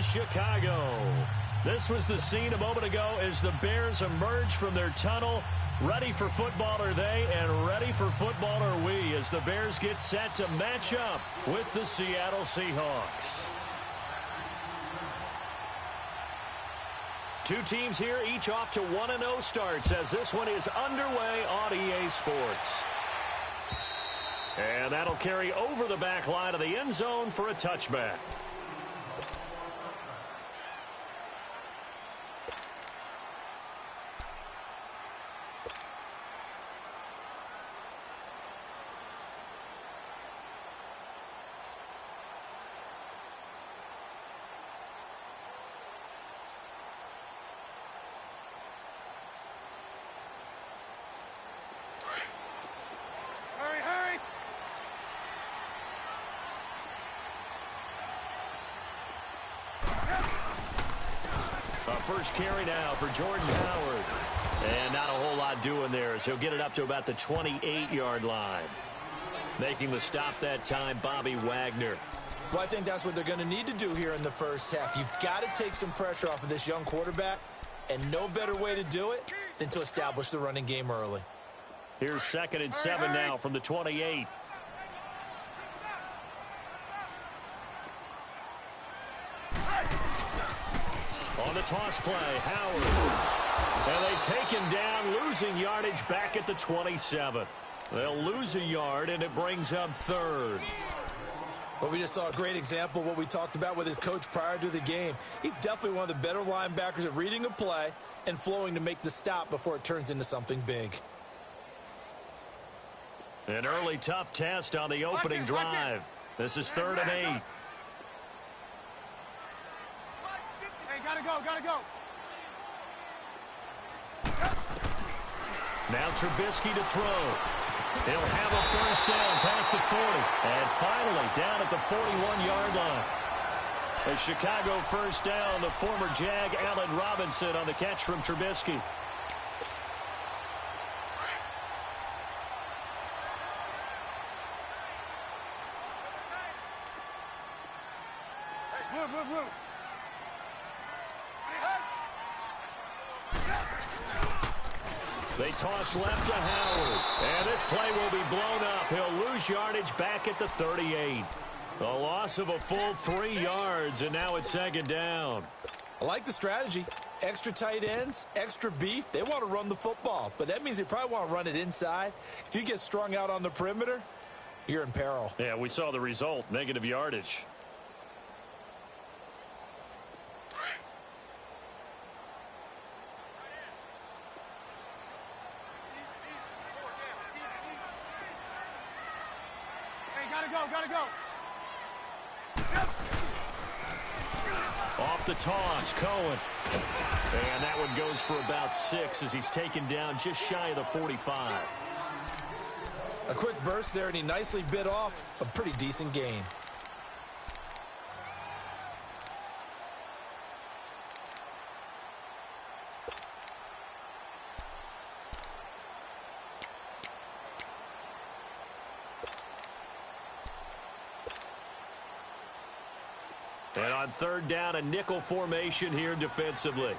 Chicago. This was the scene a moment ago as the Bears emerged from their tunnel. Ready for football are they, and ready for football are we as the Bears get set to match up with the Seattle Seahawks. Two teams here, each off to 1-0 starts as this one is underway on EA Sports. And that'll carry over the back line of the end zone for a touchback. First carry now for Jordan Howard. And not a whole lot doing there as he'll get it up to about the 28-yard line. Making the stop that time, Bobby Wagner. Well, I think that's what they're going to need to do here in the first half. You've got to take some pressure off of this young quarterback, and no better way to do it than to establish the running game early. Here's 2nd and 7 now from the 28. On the toss play, Howard. And they take him down, losing yardage back at the 27. They'll lose a yard, and it brings up 3rd. Well, we just saw a great example of what we talked about with his coach prior to the game. He's definitely one of the better linebackers at reading a play and flowing to make the stop before it turns into something big. An early tough test on the opening drive. This is 3rd and 8. Gotta go. Now Trubisky to throw. He'll have a first down past the 40. And finally down at the 41-yard line. A Chicago first down, the former Jag Allen Robinson on the catch from Trubisky. Move. They toss left to Howard. And this play will be blown up. He'll lose yardage back at the 38. A loss of a full 3 yards, and now it's 2nd down. I like the strategy. Extra tight ends, extra beef. They want to run the football, but that means they probably want to run it inside. If you get strung out on the perimeter, you're in peril. Yeah, we saw the result, negative yardage. Gotta go. Off the toss, Cohen. And that one goes for about 6 as he's taken down just shy of the 45. A quick burst there, and he nicely bit off a pretty decent gain. And on 3rd down, a nickel formation here defensively.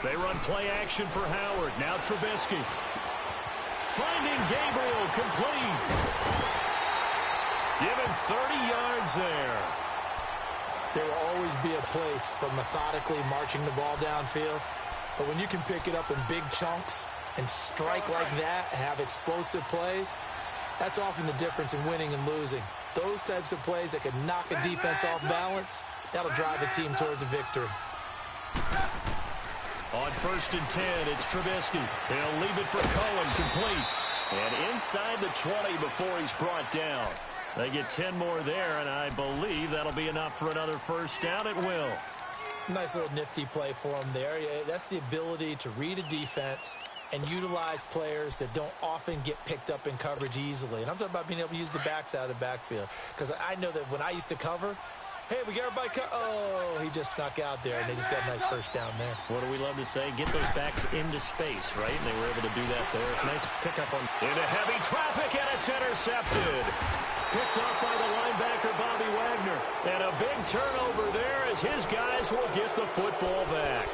They run play action for Howard. Now Trubisky. Finding Gabriel complete. Given 30 yards there. There will always be a place for methodically marching the ball downfield. But when you can pick it up in big chunks and strike like that, have explosive plays, that's often the difference in winning and losing. Those types of plays that can knock a defense off balance, that'll drive a team towards a victory. On 1st and 10, it's Trubisky. He'll leave it for Cohen, complete. And inside the 20 before he's brought down. They get 10 more there, and I believe that'll be enough for another first down. It will. Nice little nifty play for him there. That's the ability to read a defense and utilize players that don't often get picked up in coverage easily. And I'm talking about being able to use the backs out of the backfield. Because I know that when I used to cover, hey, we got everybody oh, he just snuck out there, and they just got a nice first down there. What do we love to say? Get those backs into space, right? And they were able to do that there. Nice pickup on into heavy traffic, and it's intercepted. Picked up by the linebacker, Bobby Wagner. And a big turnover there as his guys will get the football back.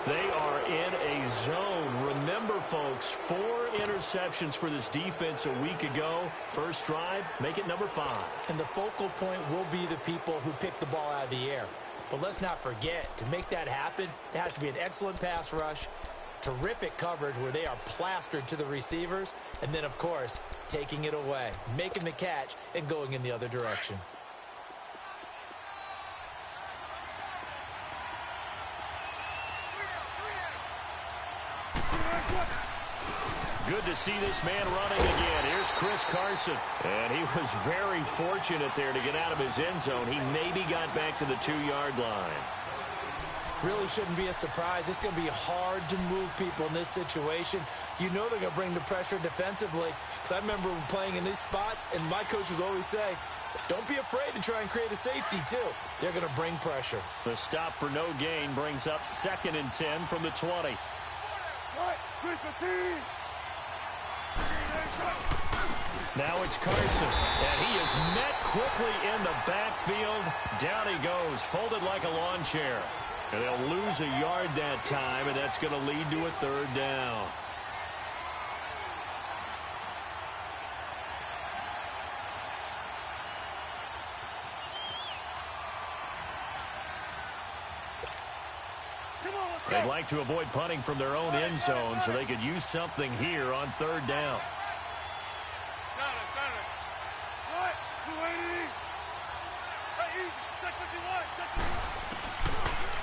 They are in a zone. Remember, folks, 4 interceptions for this defense a week ago. First drive, make it number 5. And the focal point will be the people who pick the ball out of the air. But let's not forget, to make that happen, there has to be an excellent pass rush, terrific coverage where they are plastered to the receivers, and then, of course, taking it away, making the catch, and going in the other direction. Good to see this man running again. Here's Chris Carson. And he was very fortunate there to get out of his end zone. He maybe got back to the 2-yard line. Really shouldn't be a surprise. It's going to be hard to move people in this situation. You know they're going to bring the pressure defensively. Because I remember playing in these spots, and my coaches always say, don't be afraid to try and create a safety, too. They're going to bring pressure. The stop for no gain brings up 2nd and 10 from the 20. Now it's Carson, and he is met quickly in the backfield. Down he goes, folded like a lawn chair. And they'll lose a yard that time, and that's going to lead to a 3rd down. They'd like to avoid punting from their own end zone so they could use something here on 3rd down.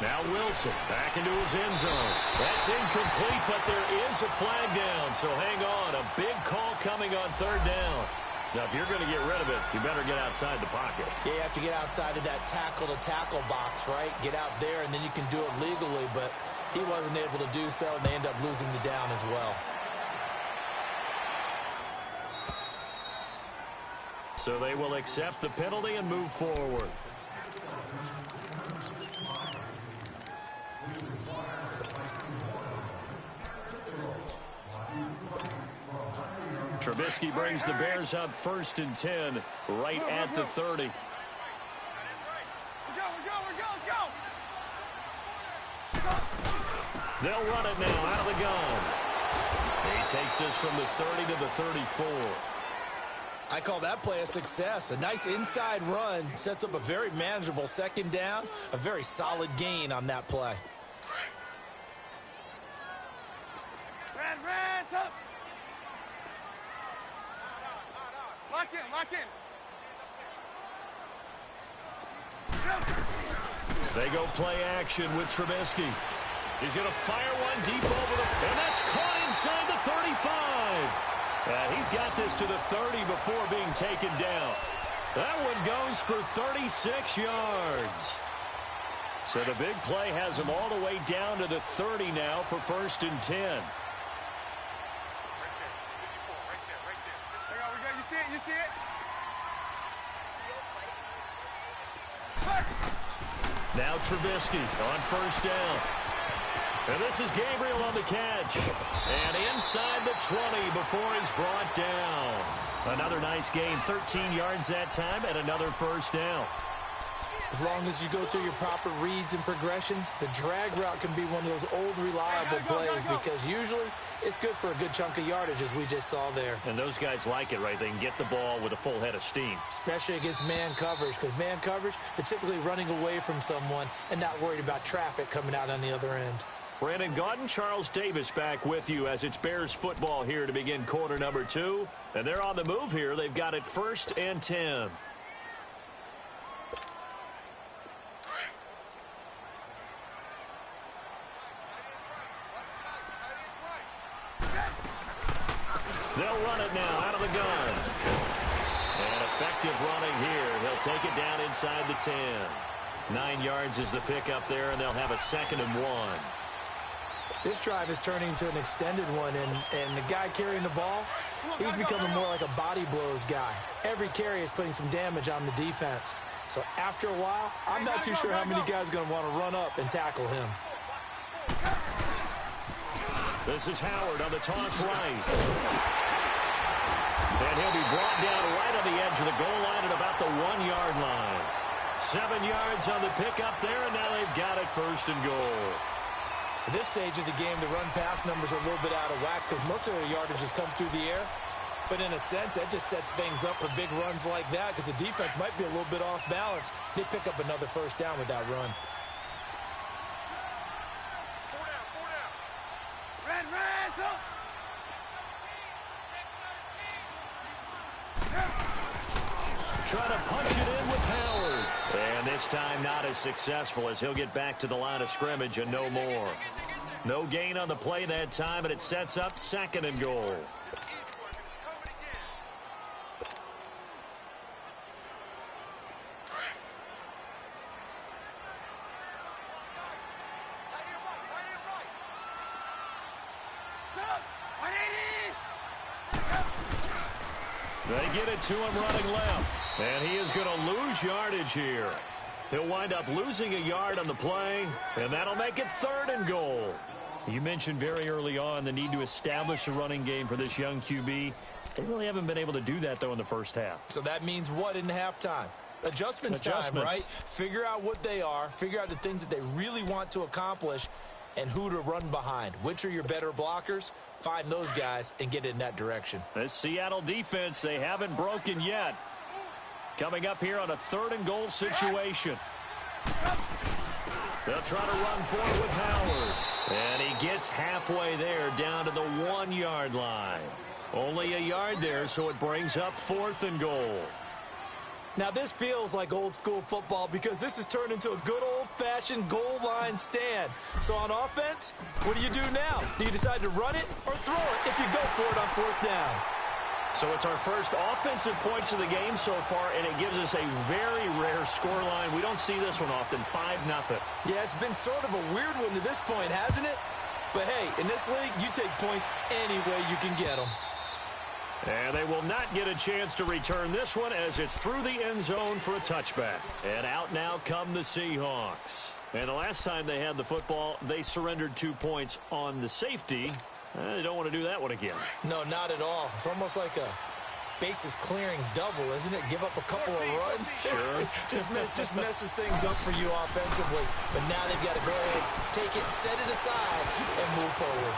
Now Wilson back into his end zone. That's incomplete, but there is a flag down, so hang on. A big call coming on 3rd down. Now, if you're going to get rid of it, you better get outside the pocket. Yeah, you have to get outside of that tackle-to-tackle box, right? Get out there, and then you can do it legally, but he wasn't able to do so, and they end up losing the down as well. So they will accept the penalty and move forward. Trubisky brings the Bears up 1st and 10, right at the 30. They'll run it now out of the gun. He takes this from the 30 to the 34. I call that play a success. A nice inside run sets up a very manageable 2nd down, a very solid gain on that play. Up. Lock in. They go play action with Trubisky. He's going to fire one deep over the... And that's caught inside the 35. He's got this to the 30 before being taken down. That one goes for 36 yards. So the big play has him all the way down to the 30 now for 1st and 10. You see it? Now Trubisky on 1st down. And this is Gabriel on the catch. And inside the 20 before he's brought down. Another nice gain, 13 yards that time, and another 1st down. As long as you go through your proper reads and progressions, the drag route can be one of those old reliable plays because usually it's good for a good chunk of yardage, as we just saw there. And those guys like it, right? They can get the ball with a full head of steam. Especially against man coverage, because man coverage, they're typically running away from someone and not worried about traffic coming out on the other end. Brandon Gaudin, Charles Davis back with you as it's Bears football here to begin quarter number 2. And they're on the move here. They've got it 1st and 10. They'll run it now out of the gun. And effective running here. He'll take it down inside the 10. 9 yards is the pickup there, and they'll have a 2nd and 1. This drive is turning into an extended one, and the guy carrying the ball, he's becoming more like a body blows guy. Every carry is putting some damage on the defense. So after a while, I'm not too sure how many guys are going to want to run up and tackle him. This is Howard on the toss right. And he'll be brought down right on the edge of the goal line at about the 1-yard line. 7 yards on the pickup there, and now they've got it first and goal. At this stage of the game, the run-pass numbers are a little bit out of whack because most of their yardage has come through the air. But in a sense, that just sets things up for big runs like that because the defense might be a little bit off balance. They pick up another first down with that run. Trying to punch it in with Howard. And this time not as successful as he'll get back to the line of scrimmage and no more. No gain on the play that time, and it sets up 2nd and goal. They get it to him running left. And he is going to lose yardage here. He'll wind up losing a yard on the play, and that'll make it 3rd and goal. You mentioned very early on the need to establish a running game for this young QB. They really haven't been able to do that, though, in the first half. So that means what in halftime? Adjustments time, right? Figure out what they are, figure out the things that they really want to accomplish, and who to run behind. Which are your better blockers? Find those guys and get in that direction. This Seattle defense, they haven't broken yet. Coming up here on a 3rd and goal situation. They'll try to run for it with Howard. And he gets halfway there down to the 1-yard line. Only a yard there, so it brings up 4th and goal. Now, this feels like old-school football because this has turned into a good old-fashioned goal line stand. So on offense, what do you do now? Do you decide to run it or throw it if you go for it on 4th down? So it's our first offensive points of the game so far, and it gives us a very rare scoreline. We don't see this one often, 5-0. Yeah, it's been sort of a weird one to this point, hasn't it? But, hey, in this league, you take points any way you can get them. And they will not get a chance to return this one as it's through the end zone for a touchback. And out now come the Seahawks. And the last time they had the football, they surrendered 2 points on the safety. They don't want to do that one again. No, not at all. It's almost like a bases clearing double, isn't it? Give up a couple of runs. Sure. just messes things up for you offensively. But now they've got to go ahead, take it, set it aside, and move forward.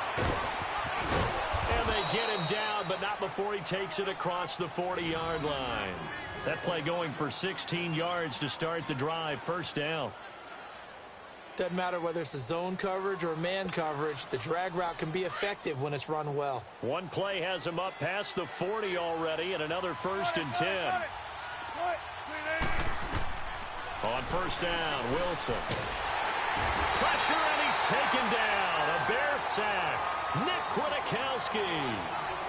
And they get him down, but not before he takes it across the 40-yard line. That play going for 16 yards to start the drive. 1st down. Doesn't matter whether it's a zone coverage or man coverage. The drag route can be effective when it's run well. One play has him up past the 40 already, and another 1st and 10. On 1st down, Wilson. Pressure, and he's taken down. A Bear sack. Nick Kwiatkowski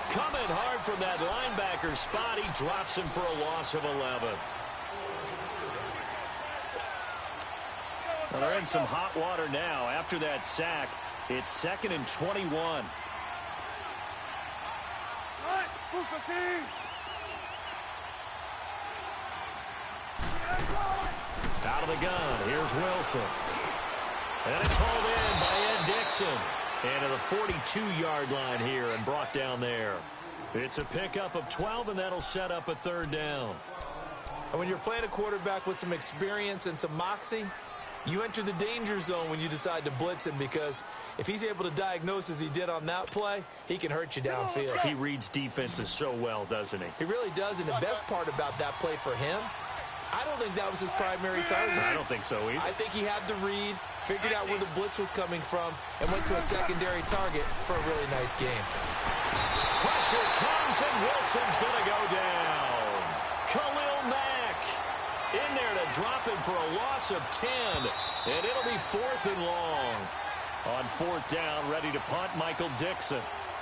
coming hard from that linebacker spot. He drops him for a loss of 11. Well, they're in some hot water now. After that sack, it's 2nd and 21. Out of the gun, here's Wilson. And it's hauled in by Ed Dixon. And to the 42-yard line here and brought down there. It's a pickup of 12, and that'll set up a 3rd down. And when you're playing a quarterback with some experience and some moxie, you enter the danger zone when you decide to blitz him because if he's able to diagnose as he did on that play, he can hurt you downfield. He reads defenses so well, doesn't he? He really does, and the best part about that play for him, I don't think that was his primary target. I don't think so either. I think he had the read, figured out where the blitz was coming from, and went to a secondary target for a really nice game. Pressure comes, and Wilson's going to go down. Khalil Mack in there to drop him for a loss of 10, and it'll be 4th and long. On 4th down, ready to punt, Michael Dixon.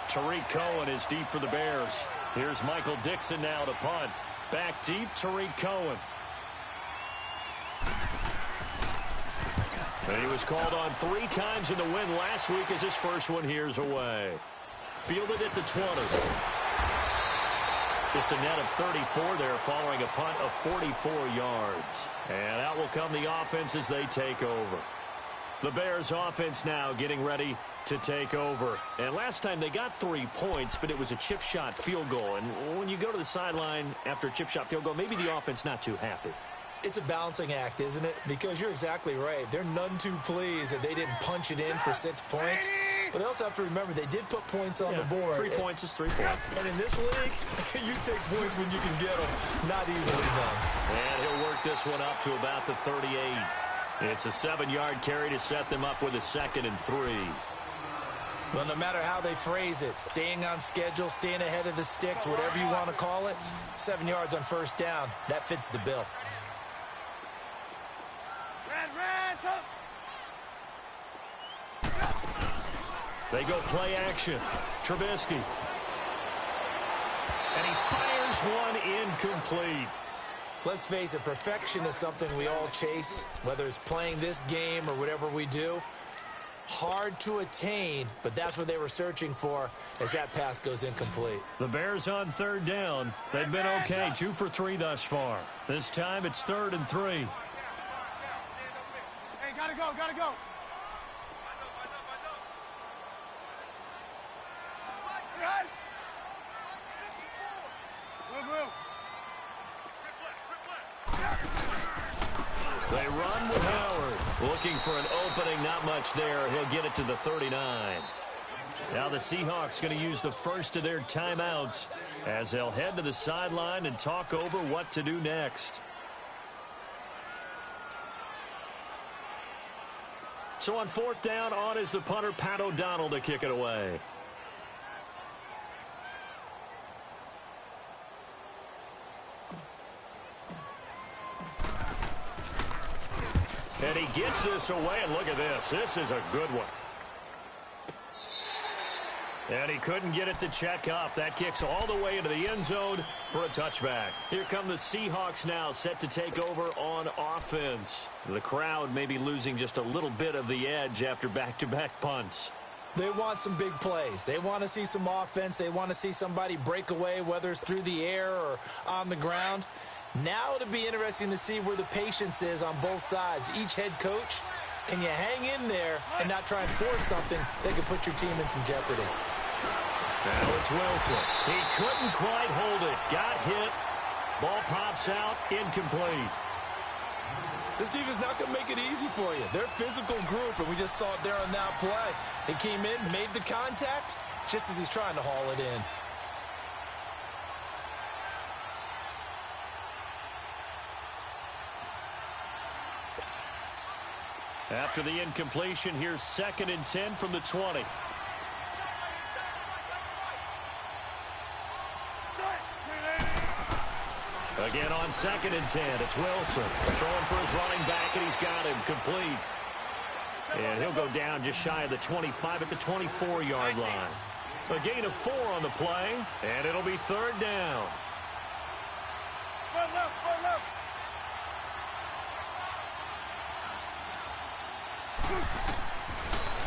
Tariq Cohen is deep for the Bears. Here's Michael Dixon now to punt. Back deep, Tariq Cohen. And he was called on 3 times in the win last week as his first one here's away. Fielded at the 20. Just a net of 34 there following a punt of 44 yards. And out will come the offense as they take over. The Bears offense now getting ready to take over. And last time they got 3 points, but it was a chip shot field goal. And when you go to the sideline after a chip shot field goal, maybe the offense not too happy. It's a balancing act, isn't it? Because you're exactly right. They're none too pleased that they didn't punch it in for 6 points. But they also have to remember they did put points on the board. 3 points is 3 points. And in this league, you take points when you can get them. Not easily done. And he'll work this one up to about the 38. It's a 7-yard carry to set them up with a 2nd and 3. Well, no matter how they phrase it, staying on schedule, staying ahead of the sticks, whatever you want to call it, 7 yards on first down, that fits the bill. They go play action. Trubisky. And he fires one incomplete. Let's face it, perfection is something we all chase, whether it's playing this game or whatever we do. Hard to attain, but that's what they were searching for as that pass goes incomplete. The Bears on 3rd down. They've been okay, 2 for 3 thus far. This time it's 3rd and 3. Hey, gotta go, gotta go. They run with Howard. Looking for an opening, not much there. He'll get it to the 39. Now the Seahawks going to use the first of their timeouts as they'll head to the sideline and talk over what to do next. So on 4th down, on is the punter, Pat O'Donnell, to kick it away. And he gets this away, and look at this. This is a good one. And he couldn't get it to check up. That kicks all the way into the end zone for a touchback. Here come the Seahawks now, set to take over on offense. The crowd may be losing just a little bit of the edge after back-to-back punts. They want some big plays. They want to see some offense. They want to see somebody break away, whether it's through the air or on the ground. Now it'll be interesting to see where the patience is on both sides. Each head coach, can you hang in there and not try and force something that could put your team in some jeopardy? Now it's Wilson. He couldn't quite hold it. Got hit. Ball pops out. Incomplete. This defense is not going to make it easy for you. They're a physical group, and we just saw it there on that play. They came in, made the contact, just as he's trying to haul it in. After the incompletion, here's 2nd and 10 from the 20. Again on 2nd and 10, it's Wilson. Throwing for his running back, and he's got him complete. And he'll go down just shy of the 25 at the 24-yard line. A gain of 4 on the play, and it'll be 3rd down.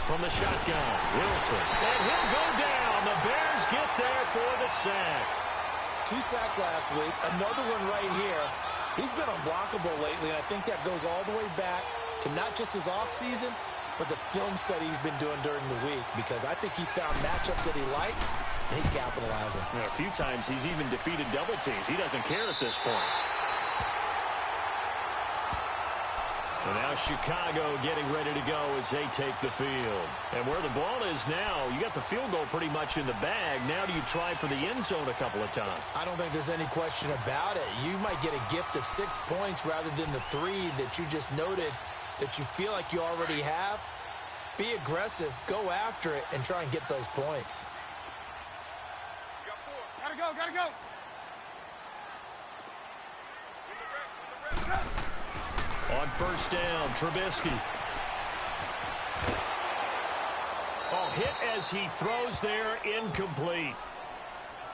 From the shotgun, Wilson. And he'll go down. The Bears get there for the sack. 2 sacks last week, another one right here. He's been unblockable lately, and I think that goes all the way back to not just his offseason, but the film study he's been doing during the week, because I think he's found matchups that he likes, and he's capitalizing. A few times he's even defeated double teams. He doesn't care at this point. And now Chicago getting ready to go as they take the field. And where the ball is now, you got the field goal pretty much in the bag. Now do you try for the end zone a couple of times? I don't think there's any question about it. You might get a gift of 6 points rather than the 3 that you just noted that you feel like you already have. Be aggressive, go after it, and try and get those points. Gotta go, gotta go. On 1st down, Trubisky. Oh, hit as he throws there, incomplete.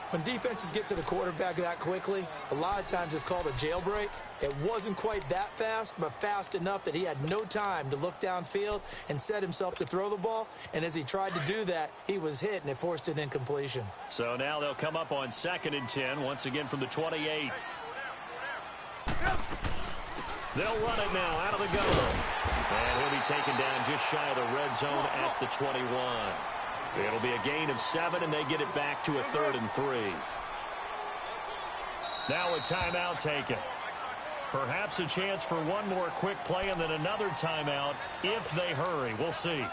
When defenses get to the quarterback that quickly, a lot of times it's called a jailbreak. It wasn't quite that fast, but fast enough that he had no time to look downfield and set himself to throw the ball. And as he tried to do that, he was hit, and it forced an incompletion. So now they'll come up on 2nd and 10, once again from the 28. They'll run it now out of the gun. And he'll be taken down just shy of the red zone at the 21. It'll be a gain of 7, and they get it back to a 3rd and 3. Now a timeout taken. Perhaps a chance for one more quick play and then another timeout if they hurry. We'll see.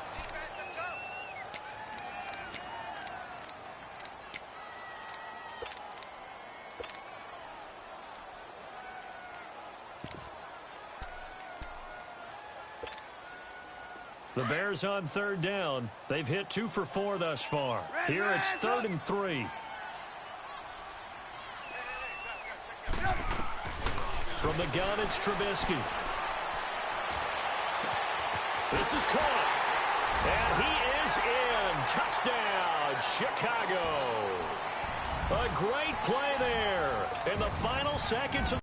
The Bears on 3rd down. They've hit 2 for 4 thus far. Here it's 3rd and 3. From the gun, it's Trubisky. This is caught. And he is in. Touchdown, Chicago. A great play there in the final seconds of